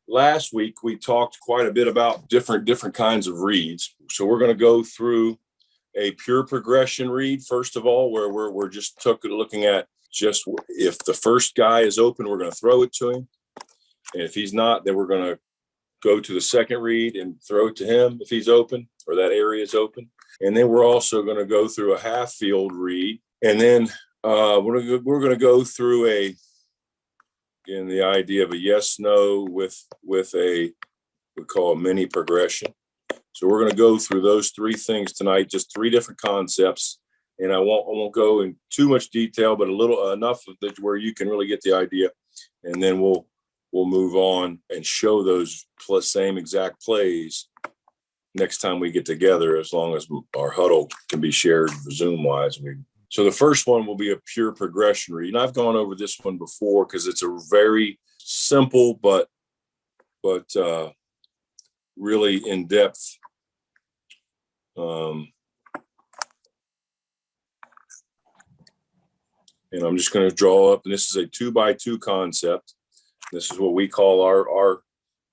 last week we talked quite a bit about different kinds of reads. So we're going to go through a pure progression read, first of all, where we're just looking at just if the first guy is open, we're going to throw it to him. And if he's not, then we're going to go to the second read and throw it to him if he's open or that area is open. And then we're also going to go through a half field read. And then we're going to go through the idea of a yes, no with we call a mini progression. So we're going to go through those three things tonight, just three different concepts. And I won't go in too much detail, but a little enough of that where you can really get the idea. And then we'll move on and show those same exact plays next time we get together, as long as our huddle can be shared Zoom wise. So the first one will be a pure progression read. And I've gone over this one before because it's a very simple but really in depth. And I'm just going to draw up, and this is a 2x2 concept. This is what we call our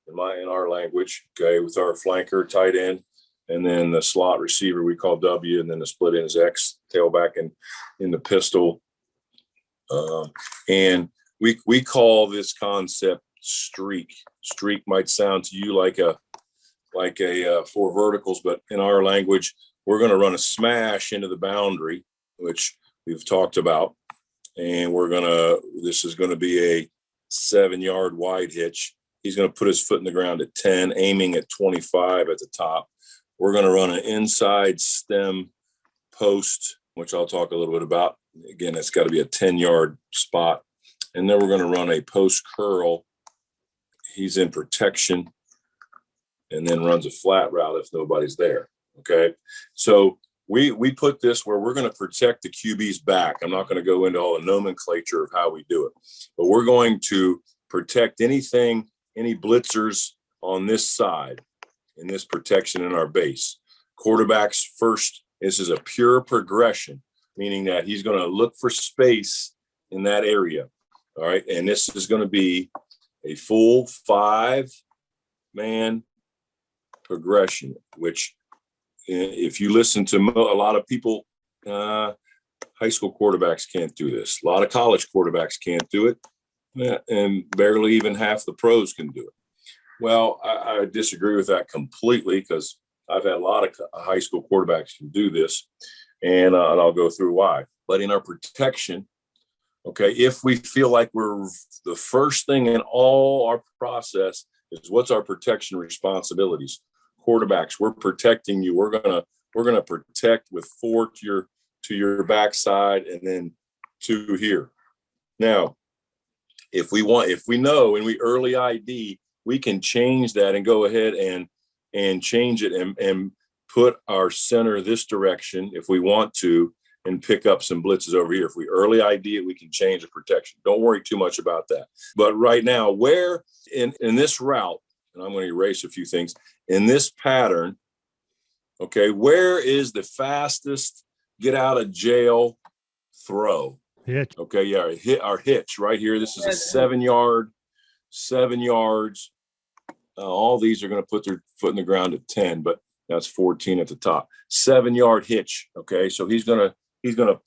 in our language, okay, with our flanker, tight end, and then the slot receiver we call W, and then the split end is X, tailback in the pistol. And we call this concept streak. Streak might sound to you like a four verticals, but in our language, we're going to run a smash into the boundary, which we've talked about. And this is going to be a 7-yard wide hitch. He's going to put his foot in the ground at 10, aiming at 25 at the top. We're going to run an inside stem post, which I'll talk a little bit about. Again, it's got to be a 10-yard spot. And then we're going to run a post curl. He's in protection and then runs a flat route if nobody's there. Okay. So we put this where we're going to protect the QB's back. I'm not going to go into all the nomenclature of how we do it, but we're going to protect any blitzers on this side in this protection in our base. Quarterback's first, this is a pure progression, meaning that he's going to look for space in that area. All right. And this is going to be a full 5-man progression, which if you listen to a lot of people, high school quarterbacks can't do this. A lot of college quarterbacks can't do it, and barely even half the pros can do it. Well, I disagree with that completely, because I've had a lot of high school quarterbacks can do this, and I'll go through why. But in our protection, okay, if we feel like we're the first thing in all our process is what's our protection responsibilities. Quarterbacks, we're protecting you. We're gonna protect with 4 to your backside and then 2 here. Now, if we know and we early ID, we can change that and go ahead and change it and put our center this direction if we want to, and pick up some blitzes over here. If we early ID it, we can change the protection. Don't worry too much about that. But right now, where in this route, and I'm going to erase a few things, in this pattern, okay, where is the fastest get out of jail throw? Hitch. Okay, yeah, our hitch right here. This is a 7 yards. All these are going to put their foot in the ground at 10, but that's 14 at the top. 7-yard hitch. Okay, so he's gonna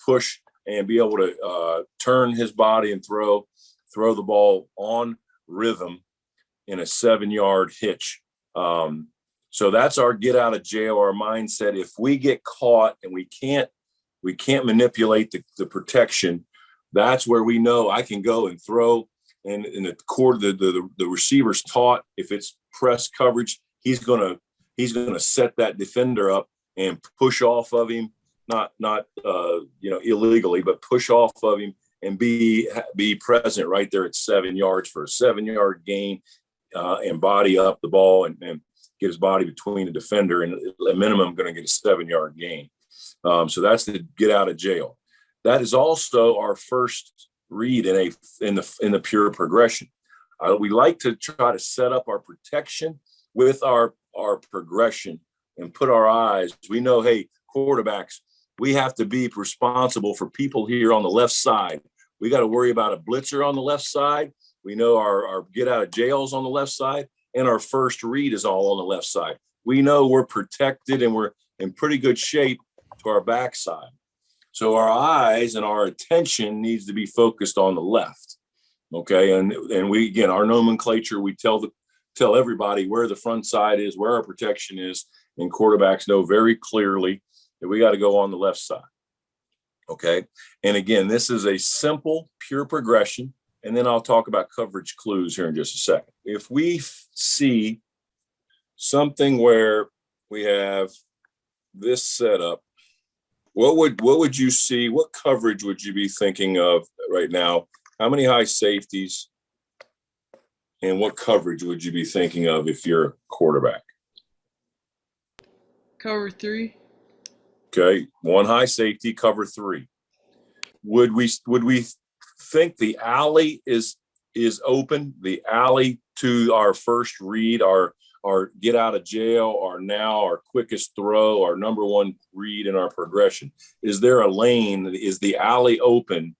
push and be able to turn his body and throw the ball on rhythm in a 7-yard hitch. So that's our get out of jail, our mindset. If we get caught and we can't manipulate the protection, that's where we know I can go and throw. And in the receiver's taught, if it's press coverage, he's gonna set that defender up and push off of him, not illegally, but push off of him and be present right there at 7 yards for a 7-yard gain, and body up the ball and get his body between the defender, and at minimum going to get a 7-yard gain. So that's the get out of jail. That is also our first read in the pure progression. We like to try to set up our protection with our progression and put our eyes. We know, hey, quarterbacks, we have to be responsible for people here on the left side. We got to worry about a blitzer on the left side. We know our get out of jails on the left side, and our first read is all on the left side. We know we're protected and we're in pretty good shape to our backside. So our eyes and our attention needs to be focused on the left. Okay. And we, again, our nomenclature, we tell everybody where the front side is, where our protection is, and quarterbacks know very clearly that we got to go on the left side. Okay. And again, this is a simple, pure progression. And then I'll talk about coverage clues here in just a second. If we see something where we have this set up, what would you see? What coverage would you be thinking of right now? How many high safeties? And what coverage would you be thinking of if you're a quarterback? Cover 3. Okay, 1 high safety, cover 3. Would we think the alley is open? The alley to our first read, our get out of jail, our quickest throw, our number 1 read in our progression. Is there a lane? Is the alley open?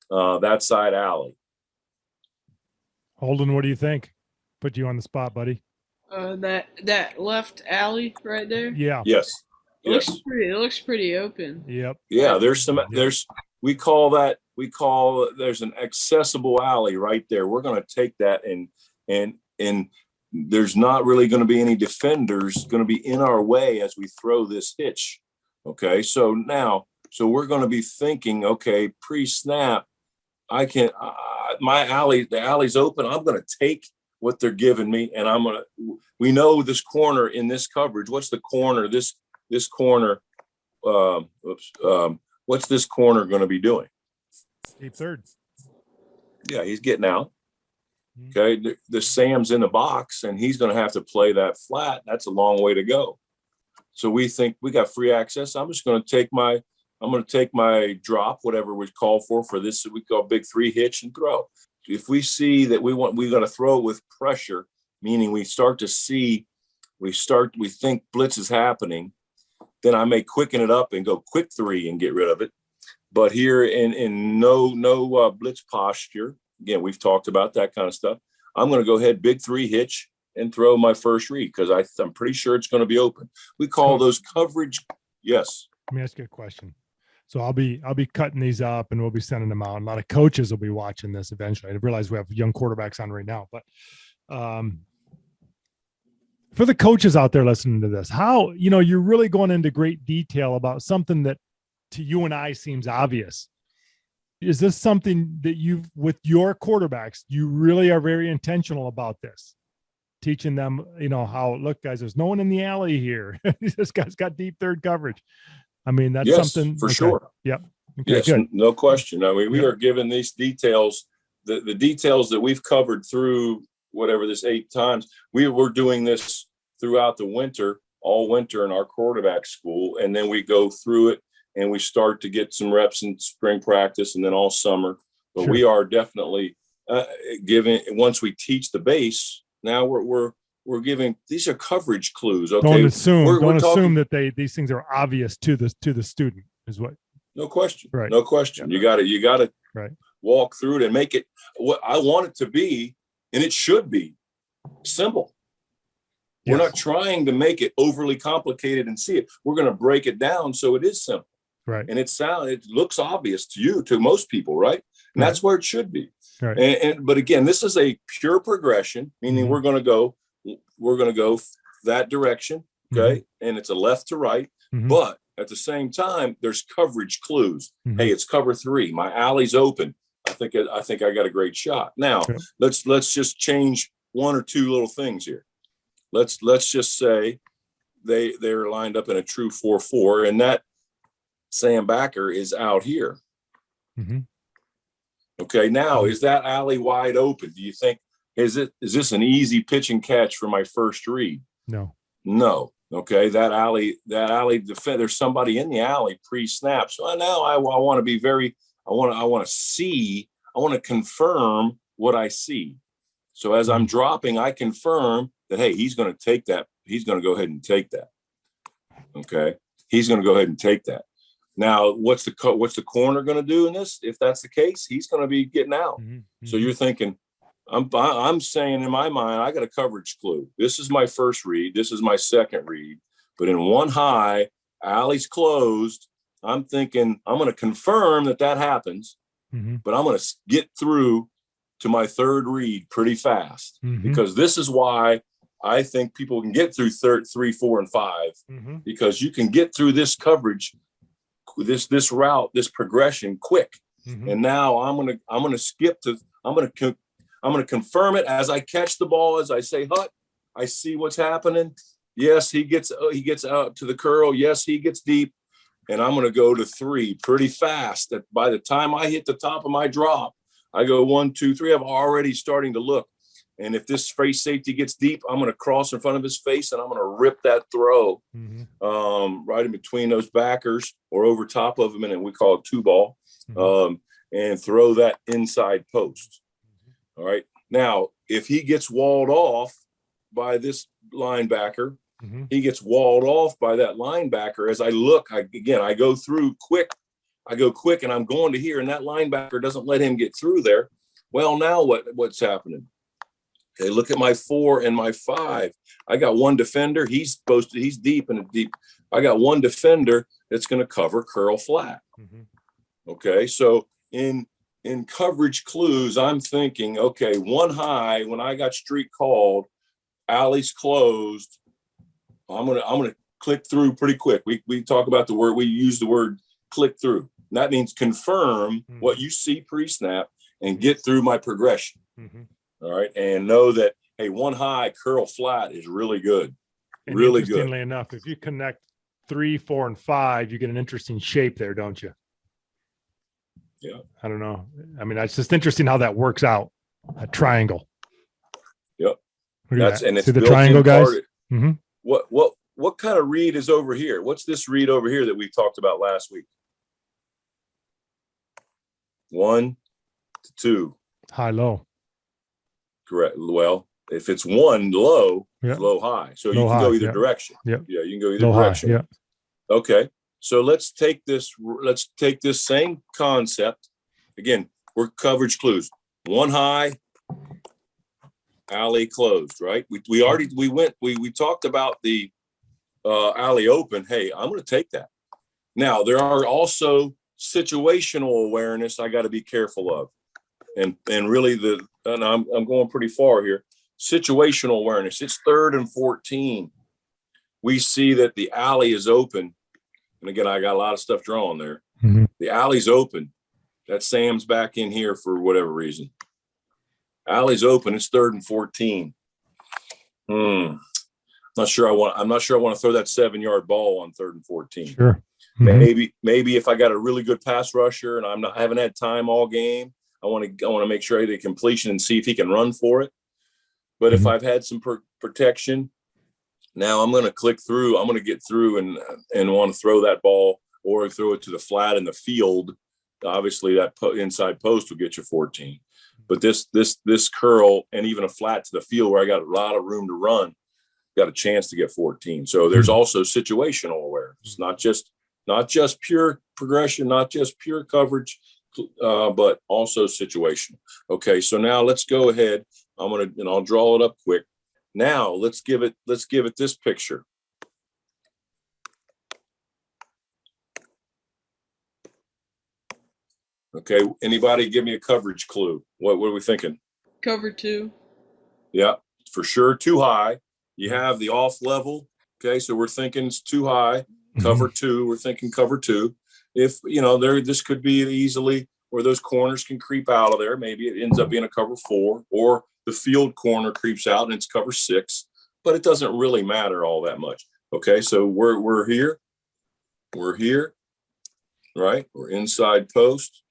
That side alley. Holden, what do you think? Put you on the spot, buddy. That left alley right there. Yeah. Yes. It looks pretty open. Yep. Yeah. There's an accessible alley right there. We're going to take that and there's not really going to be any defenders going to be in our way as we throw this hitch. Okay. So we're going to be thinking, okay, pre-snap, the alley's open. I'm going to take what they're giving me. And we know this corner in this coverage. What's the corner? This corner. What's this corner going to be doing? Deep third. Yeah. He's getting out. Okay. The Sam's in the box and he's going to have to play that flat. That's a long way to go. So we think we got free access. I'm going to take my drop, whatever we call for this, we call big 3 hitch and throw. If we see that we're going to throw with pressure, meaning we think blitz is happening, then I may quicken it up and go quick 3 and get rid of it. But here in no blitz posture, again, we've talked about that kind of stuff. I'm going to go ahead, big 3 hitch and throw my first read because I'm pretty sure it's going to be open. We call those coverage. Yes. Let me ask you a question. So I'll be cutting these up and we'll be sending them out. A lot of coaches will be watching this eventually. I realize we have young quarterbacks on right now, but for the coaches out there listening to this, how, you're really going into great detail about something that to you and I seems obvious. Is this something that with your quarterbacks, you really are very intentional about this? Teaching them, how, look, guys, there's no one in the alley here. This guy's got deep third coverage. I mean, that's something for sure. Yep. Okay, yes, good. No question. I mean, we are given these details, the details that we've covered through whatever this 8 times. We were doing this throughout the winter, all winter in our quarterback school. And then we go through it and we start to get some reps in spring practice and then all summer. But we are definitely giving, once we teach the base, now we're giving, these are coverage clues. Okay. Don't assume that these things are obvious to the student is what. No question. Right. No question. Yeah. You got to right. Walk through it and make it what I want it to be. And it should be simple. Yes. We're not trying to make it overly complicated and see it. We're going to break it down so it is simple. Right. And it looks obvious to most people, right? And that's where it should be. Right. But again, this is a pure progression, meaning we're going to go that direction. Okay. And it's a left to right, but at the same time, there's coverage clues. Hey, it's cover 3. My alley's open. I think I got a great shot. Now let's just change 1 or 2 little things here. Let's just say they're lined up in a true 4-4 and that Sam backer is out here. Okay. Now is that alley wide open? Do you think, is this an easy pitch and catch for my first read? No. Okay. That alley, there's somebody in the alley pre-snap. So now I want to be I want to confirm what I see. So as I'm dropping, I confirm that, hey, he's going to take that. He's going to go ahead and take that. Okay. He's going to go ahead and take that. Now, what's the corner going to do in this? If that's the case, he's going to be getting out. So you're thinking, I'm saying in my mind, I got a coverage clue. This is my first read. This is my second read. But in one high, alley's closed. I'm thinking I'm going to confirm that happens, but I'm going to get through to my third read pretty fast, because this is why I think people can get through 3, 4, and 5, because you can get through this coverage, this route, this progression quick. And now I'm gonna skip to, I'm gonna confirm it as I catch the ball, as I say, Hut, I see what's happening. Yes, he gets out to the curl. Yes, he gets deep. And I'm gonna go to 3 pretty fast. That by the time I hit the top of my drop, I go 1, 2, 3. I'm already starting to look. And if this face safety gets deep, I'm going to cross in front of his face and I'm going to rip that throw right in between those backers or over top of him. And we call it 2-ball, and throw that inside post. All right. Now, if he gets walled off by this linebacker, he gets walled off by that linebacker. As I look, I go through quick. I go quick and I'm going to here, and that linebacker doesn't let him get through there. Well, now what's happening? Okay, look at my 4 and my 5. I got one defender. He's deep and deep. I got one defender that's going to cover curl flat. Okay, so in coverage clues, I'm thinking, okay, one high, when I got street called, alley's closed. I'm gonna click through pretty quick. We talk about we use the word click through. And that means confirm what you see pre-snap and get through my progression. All right. And know that, hey, one high curl flat is really good. And really good. Interestingly enough, if you connect 3, 4, and 5, you get an interesting shape there, don't you? Yeah. I don't know. I mean, it's just interesting how that works out. A triangle. Yep. That's and it's see the triangle, guys. What kind of read is over here? What's this read over here that we talked about last week? 1 to 2. High, low. Correct. Well, if it's 1 low, it's low high. So you can go either direction. Yeah. Yeah, you can go either low direction. High, yeah. Okay. So let's take this same concept. Again, we're coverage clues. One high, alley closed, right? We talked about the alley open. Hey, I'm going to take that. Now, there are also situational awareness I got to be careful of. And really and I'm going pretty far here. Situational awareness. It's 3rd and 14. We see that the alley is open. And again, I got a lot of stuff drawn there. The alley's open. That Sam's back in here for whatever reason. Alley's open. It's 3rd and 14. I'm not sure I want to throw that 7-yard ball on 3rd and 14. Sure. Maybe if I got a really good pass rusher and I haven't had time all game, I want to make sure I get a completion and see if he can run for it. But if I've had some protection, now I'm going to click through. I'm going to get through and want to throw that ball or throw it to the flat in the field. Obviously, that inside post will get you 14. But this curl and even a flat to the field where I got a lot of room to run, got a chance to get 14. So there's also situational awareness, not just pure progression, not just pure coverage, but also situational. Okay, so now let's go ahead. I'll draw it up quick. Now let's give it this picture. Okay, anybody give me a coverage clue? What are we thinking? Cover 2. Yeah, for sure. Too high. You have the off level. Okay, so we're thinking it's too high. Cover 2. We're thinking cover 2. If this could be easily where those corners can creep out of there. Maybe it ends up being a cover 4, or the field corner creeps out and it's cover 6. But it doesn't really matter all that much. Okay, so we're here. We're here, right? We're inside post.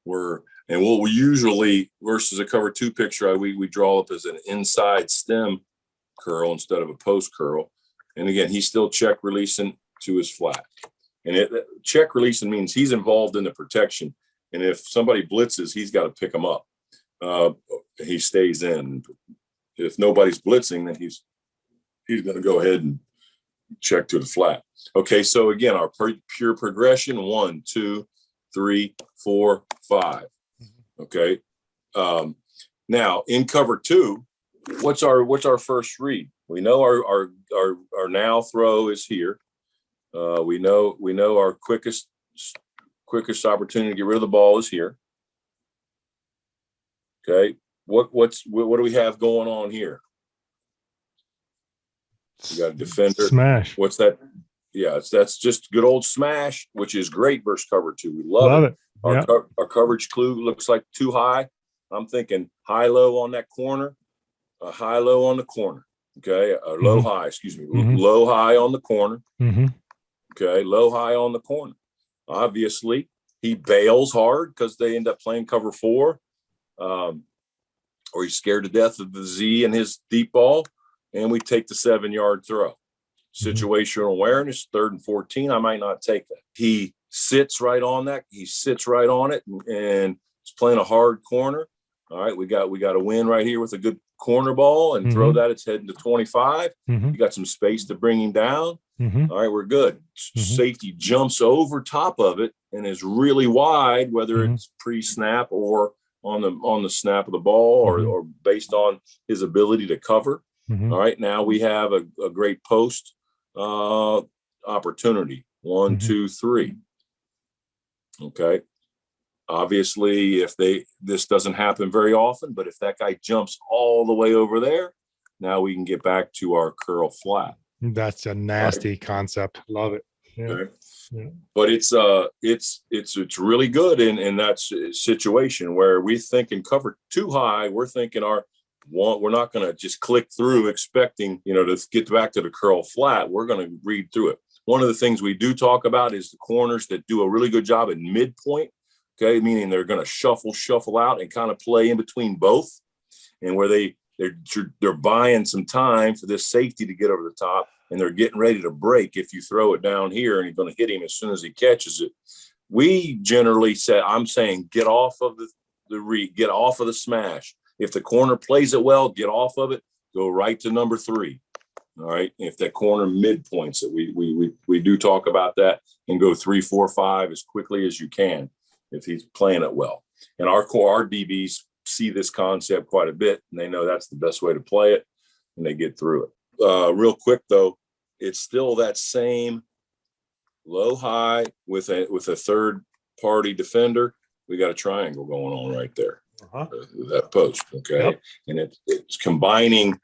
And what we usually, versus a cover 2 picture, we draw up as an inside stem curl instead of a post curl. And again, he's still check releasing to his flat. And check releasing means he's involved in the protection. And if somebody blitzes, he's got to pick him up. He stays in. If nobody's blitzing, then he's going to go ahead and check to the flat. Okay, so again, our pure progression: 1, 2, 3, 4, 5. Okay. Now in cover 2, what's our first read? We know our now throw is here. We know our quickest opportunity to get rid of the ball is here. Okay. What do we have going on here? We got a defender. Smash. What's that? Yeah, that's just good old smash, which is great versus cover 2. We love it. Yeah. Our coverage clue looks like too high. I'm thinking high-low on that corner, a high-low on the corner. Okay, a low-high, excuse me, low-high on the corner. Okay, low-high on the corner. Obviously, he bails hard because they end up playing cover 4, or he's scared to death of the Z and his deep ball, and we take the 7-yard throw. Situational awareness, 3rd and 14. I might not take that. He sits right on that. He sits right on it, and he's playing a hard corner. All right, we got a win right here with a good corner ball and throw that. It's heading to 25. You got some space to bring him down. All right, we're good. Safety jumps over top of it and is really wide, whether it's pre-snap or on the snap of the ball or based on his ability to cover. All right, now we have a great post opportunity. 1, 2, 3. Okay. Obviously, this doesn't happen very often, but if that guy jumps all the way over there, now we can get back to our curl flat. That's a nasty concept. Love it. Yeah. Okay. Yeah. But it's really good in that situation where we think and cover too high. We're thinking we're not going to just click through expecting, to get back to the curl flat. We're going to read through it. One of the things we do talk about is the corners that do a really good job at midpoint. Okay. Meaning they're going to shuffle out and kind of play in between both, and where they're buying some time for this safety to get over the top, and they're getting ready to break. If you throw it down here and you're going to hit him as soon as he catches it, we generally say, I'm saying, get off of the read, get off of the smash. If the corner plays it well, get off of it, go right to number 3. All right. If that corner midpoints it, we do talk about that, and go 3, 4, 5 as quickly as you can if he's playing it well. And our DBs see this concept quite a bit, and they know that's the best way to play it, and they get through it. Real quick though, it's still that same low high with a third party defender. We got a triangle going on right there. That post. Okay. Yep. And it's combining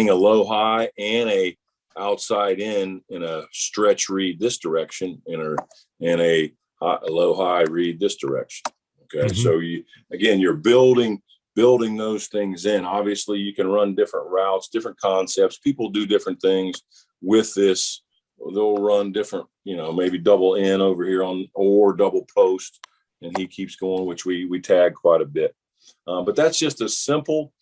a low high and a outside in a stretch read this direction and a low high read this direction. Okay. So you're building those things in. Obviously you can run different routes, different concepts. People do different things with this. They'll run different, maybe double in over here or double post. And he keeps going, which we tag quite a bit. But that's just a simple,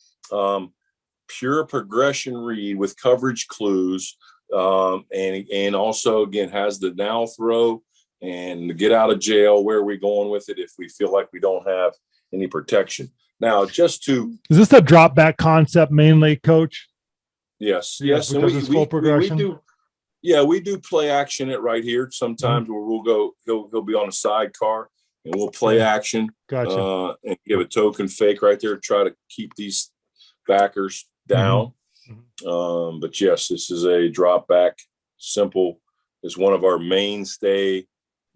pure progression read with coverage clues. And also, again, has the now throw and the get out of jail. Where are we going with it if we feel like we don't have any protection? Now, is this the drop back concept mainly, Coach? Yes. And we do play action it right here sometimes where we'll go, he'll be on a sidecar and we'll play action. Gotcha. And give a token fake right there to try to keep these backers down. But yes, this is a drop back simple. It's one of our mainstay.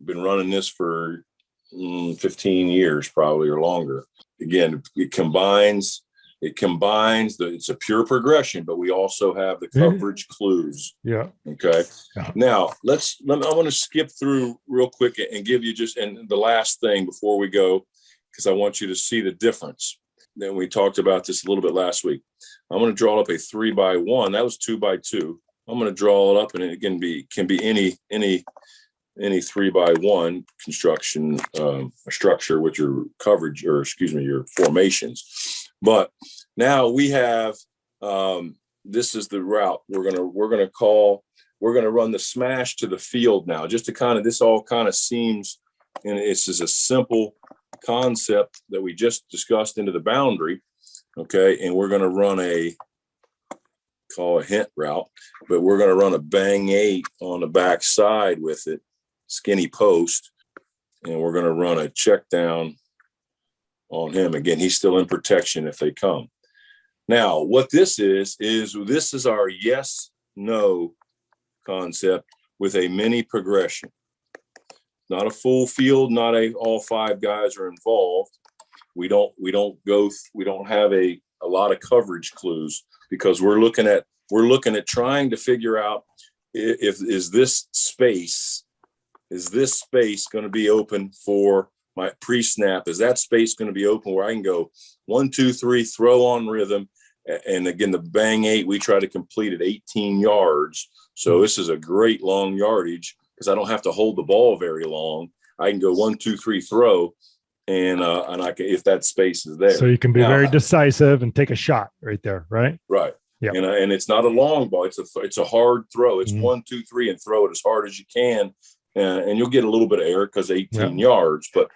Been running this for 15 years probably or longer. Again, it combines it's a pure progression, but we also have the coverage clues. Yeah. Okay. Yeah. Now I want to skip through real quick and give you and the last thing before we go, because I want you to see the difference. Then we talked about this a little bit last week. I'm going to draw up a 3x1. That was 2x2. I'm going to draw it up, and it can be any 3x1 construction structure with your coverage, your formations. But now we have this is the route we're gonna run the smash to the field now, just to this all kind of seems, and it's just a simple concept that we just discussed into the boundary. Okay, and we're gonna run call a hint route, but we're gonna run a bang 8 on the back side with it, skinny post, and we're gonna run a check down on him. Again, he's still in protection if they come. Now, what this is our yes, no concept with a mini progression. Not a full field, not all 5 guys are involved. We don't have a lot of coverage clues, because we're looking at trying to figure out if this space going to be open for my pre-snap? Is that space going to be open where I can go 1, 2, 3, throw on rhythm? And again, the bang 8, we try to complete at 18 yards. So this is a great long yardage, because I don't have to hold the ball very long. I can go 1, 2, 3, throw, and I can, if that space is there. So you can be very decisive and take a shot right there, right? Right. Yeah. And it's not a long ball. It's a hard throw. It's 1, 2, 3, and throw it as hard as you can, and you'll get a little bit of air because 18 yards. But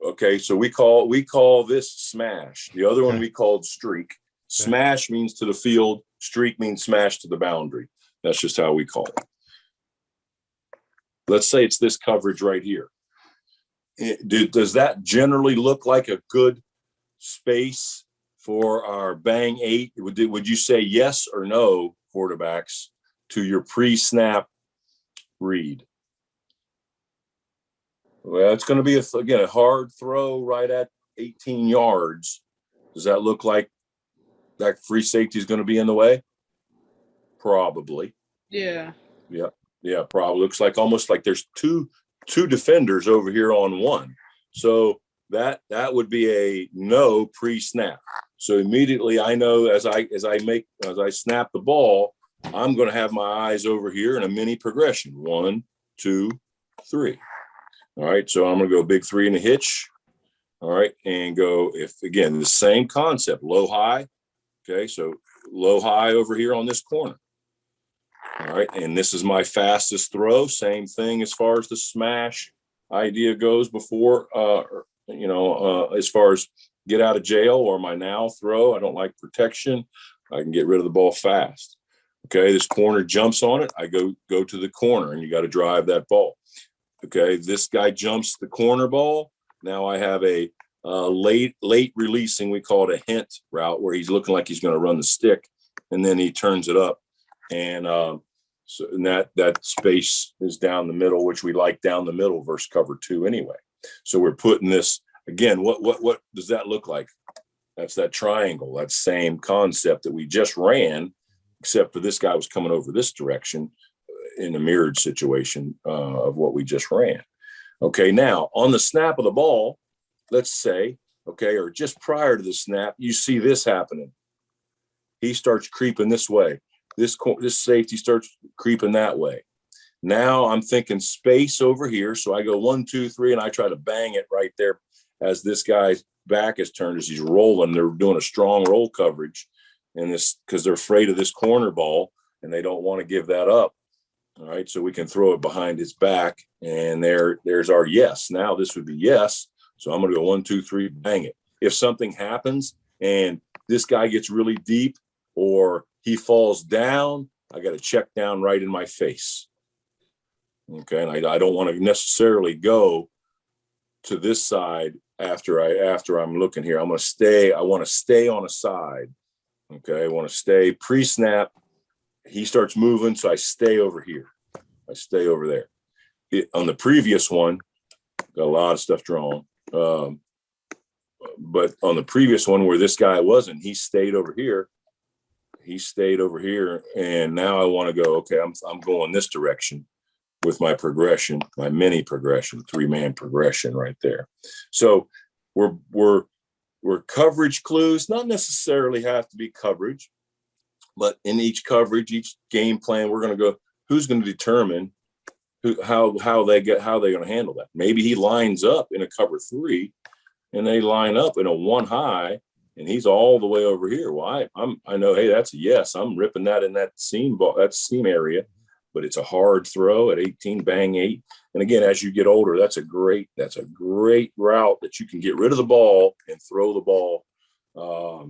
okay, so we call this smash. The other one we called streak. Smash means to the field. Streak means smash to the boundary. That's just how we call it. Let's say it's this coverage right here. Does that generally look like a good space for our bang 8? Would you say yes or no, quarterbacks, to your pre-snap read? Well, it's going to be, a hard throw right at 18 yards. Does that look like that free safety is going to be in the way? Probably. Yeah. Yeah, probably. Looks like almost like there's two defenders over here on one. So that would be a no pre-snap. So immediately I know as I snap the ball, I'm going to have my eyes over here in a mini progression. 1, 2, 3. All right. So I'm going to go big 3 in a hitch. All right. And go, if again, the same concept, low, high. Okay. So low, high over here on this corner. All right. And this is my fastest throw. Same thing as far as the smash idea goes before, as far as get out of jail or my now throw. I don't like protection. I can get rid of the ball fast. Okay. This corner jumps on it. I go to the corner, and you got to drive that ball. Okay. This guy jumps the corner ball. Now I have a late releasing, we call it a hint route, where he's looking like he's going to run the stick, and then he turns it up. And so that space is down the middle, which we like down the middle versus cover 2 anyway. So we're putting this again. What does that look like? That's that triangle, that same concept that we just ran, except for this guy was coming over this direction in a mirrored situation of what we just ran. Okay, now on the snap of the ball, let's say, okay, or just prior to the snap, you see this happening. He starts creeping this way. This safety starts creeping that way. Now I'm thinking space over here. So I go 1, 2, 3, and I try to bang it right there as this guy's back is turned, as he's rolling. They're doing a strong roll coverage, and this, because they're afraid of this corner ball and they don't want to give that up. All right. So we can throw it behind his back, and there's our yes. Now this would be yes. So I'm going to go 1, 2, 3, bang it. If something happens and this guy gets really deep or he falls down, I got to check down right in my face. Okay. And I don't want to necessarily go to this side after I'm looking here. I want to stay on a side. Okay. I want to stay pre-snap. He starts moving, so I stay over here. I stay over there. On the previous one, got a lot of stuff drawn. But on the previous one where this guy wasn't, he stayed over here. And now I want to go, okay, I'm going this direction with my progression, my mini progression, 3-man progression right there. So we're coverage clues, not necessarily have to be coverage, but in each coverage, each game plan, we're going to go, who's going to determine how they're going to handle that. Maybe he lines up in a cover 3 and they line up in a 1 high and he's all the way over here. Well, I know, hey, that's a yes. I'm ripping that in that seam ball, that seam area, but it's a hard throw at 18, bang 8. And again, as you get older, that's a great route that you can get rid of the ball and throw the ball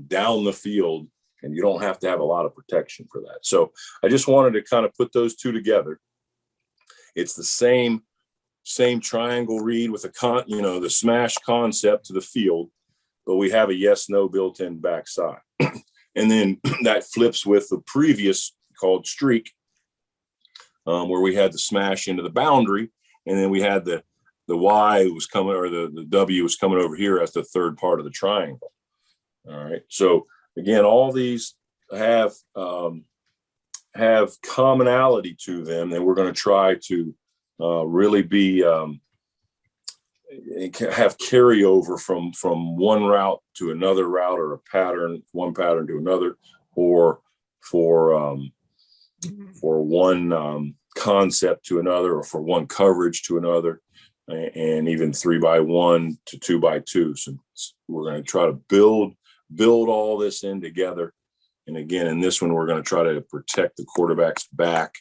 down the field, and you don't have to have a lot of protection for that. So I just wanted to kind of put those two together. It's the same triangle read with the smash concept to the field. but we have a yes/no built-in backside. And then that flips with the previous called streak, where we had the smash into the boundary, and then we had the Y was coming, or the W was coming over here as the third part of the triangle. All right. So again, all these have commonality to them, and we're going to try to really be have carryover from one route to another route, or a pattern, one pattern to another, or for one concept to another, or for one coverage to another, and even 3x1 to 2x2. So we're going to try to build all this in together. And again, in this one, we're going to try to protect the quarterback's back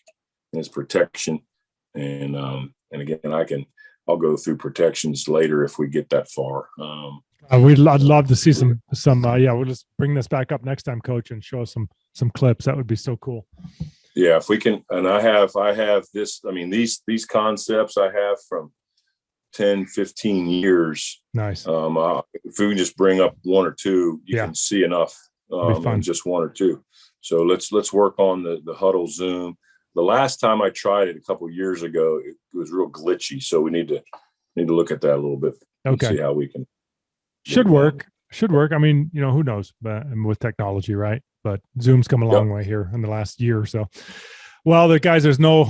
and his protection. And again, I'll go through protections later if we get that far. I'd love to see some. We'll just bring this back up next time, Coach, and show us some clips. That would be so cool. Yeah, if we can. And I have this. I mean, these concepts I have from 10, 15 years. Nice. If we can just bring up one or two, you can see enough. In just one or two. So let's work on the huddle Zoom. The last time I tried it a couple of years ago, it was real glitchy. So we need to look at that a little bit. And see how we can. Should work. I mean, who knows, but with technology, right? But Zoom's come a long way here in the last year or so. Well, the guys, there's no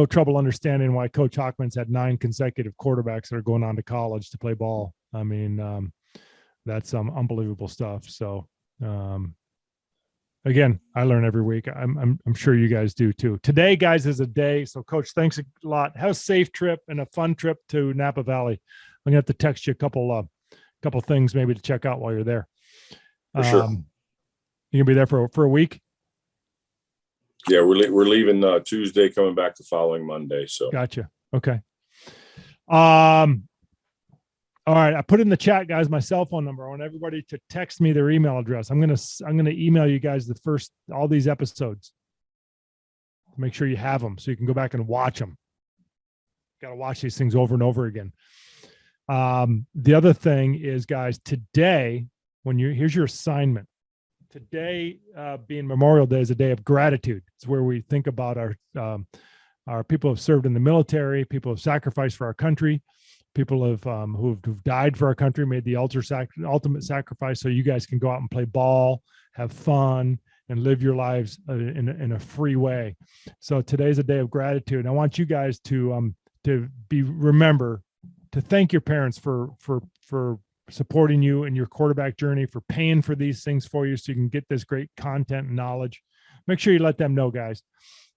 trouble understanding why Coach Hockman's had 9 consecutive quarterbacks that are going on to college to play ball. I mean, that's some unbelievable stuff. So, again, I learn every week. I'm sure you guys do too. Today, guys, is a day. So, Coach, thanks a lot. Have a safe trip and a fun trip to Napa Valley. I'm gonna have to text you a couple things maybe to check out while you're there. For sure. You gonna be there for a week? Yeah, we're leaving Tuesday, coming back the following Monday. So gotcha. Okay. All right, I put in the chat, guys, my cell phone number. I want everybody to text me their email address. I'm gonna email you guys all these episodes. Make sure you have them so you can go back and watch them. Got to watch these things over and over again. The other thing is, guys, today, here's your assignment. Today, being Memorial Day, is a day of gratitude. It's where we think about our people who have served in the military, people who have sacrificed for our country, people who've died for our country, made the ultimate sacrifice, so you guys can go out and play ball, have fun, and live your lives in a free way. So today's a day of gratitude. And I want you guys to remember to thank your parents for supporting you in your quarterback journey, for paying for these things for you so you can get this great content and knowledge. Make sure you let them know, guys,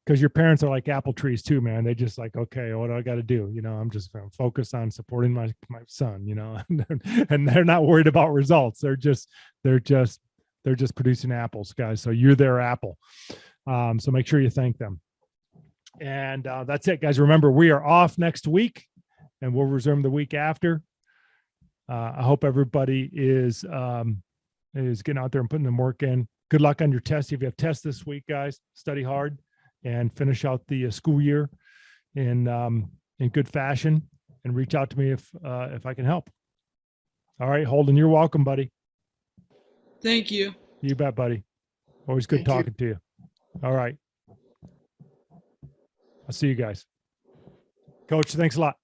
because your parents are like apple trees too, man. They just like, okay, what do I got to do? I'm just going to focus on supporting my son, and they're not worried about results. They're just producing apples, guys. So you're their apple. So make sure you thank them. And that's it, guys. Remember, we are off next week, and we'll resume the week after. I hope everybody is getting out there and putting the work in. Good luck on your test. If you have tests this week, guys, study hard and finish out the school year in good fashion, and reach out to me if I can help. All right, Holden, you're welcome, buddy. Thank you. You bet, buddy. Always good talking to you. All right. I'll see you guys. Coach, thanks a lot.